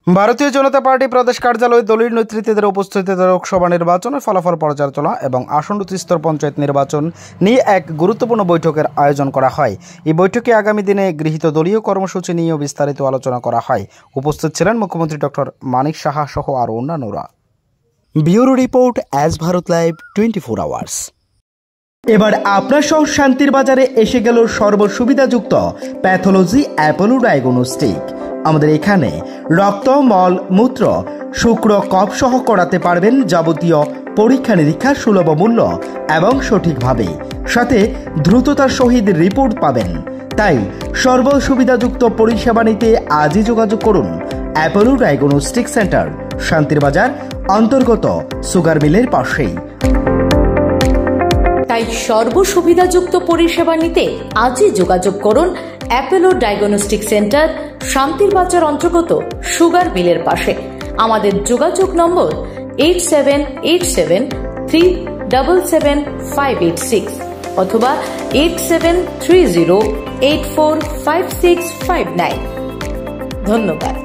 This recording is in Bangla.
ভারতীয় জনতা পার্টি প্রদেশ কার্যালয়ে দলীয় নেতৃত্বের উপস্থিতিতে লোকসভা নির্বাচনের ফলাফল পর্যালোচনা এবং আসন্ন স্তর পঞ্চায়েত নির্বাচন নিয়ে এক গুরুত্বপূর্ণ বৈঠকের আয়োজন করা হয়। এই বৈঠকে আগামী দিনে গৃহীত দলীয় কর্মসূচি নিয়েও বিস্তারিত আলোচনা করা হয়। উপস্থিত ছিলেন মুখ্যমন্ত্রী ডক্টর মানিক সাহা সহ আরও অন্যান্যরা। Bureau report, as Bharat live 24 hours. এবার আপনার শহর শান্তির বাজারে এসে গেল সর্বসুবিধাযুক্ত প্যাথোলজি অ্যাপোলো ডায়াগনস্টিক। আমাদের এখানে রক্ত, মল, মূত্র, শুক্র, কফ সহ করাতে পারবেন যাবতীয় পরীক্ষা নিরীক্ষা সুলভ মূল্য এবং সঠিকভাবে, সাথে দ্রুততার সহিত রিপোর্ট পাবেন। তাই সর্বসুবিধাযুক্ত পরিষেবা নিতে আজই যোগাযোগ করুন অ্যাপোলো ডায়াগনস্টিক সেন্টার, শান্তির বাজার অন্তর্গত সুগার মিলের পাশেই। তাই সর্বসুবিধাযুক্ত পরিষেবা নিতে আজই যোগাযোগ করুন অ্যাপোলো ডায়াগনস্টিক সেন্টার, শান্তির বাজার অন্তর্গত সুগার মিলের পাশে। আমাদের যোগাযোগ নম্বর 8787377586 অথবা 8730845659। ধন্যবাদ।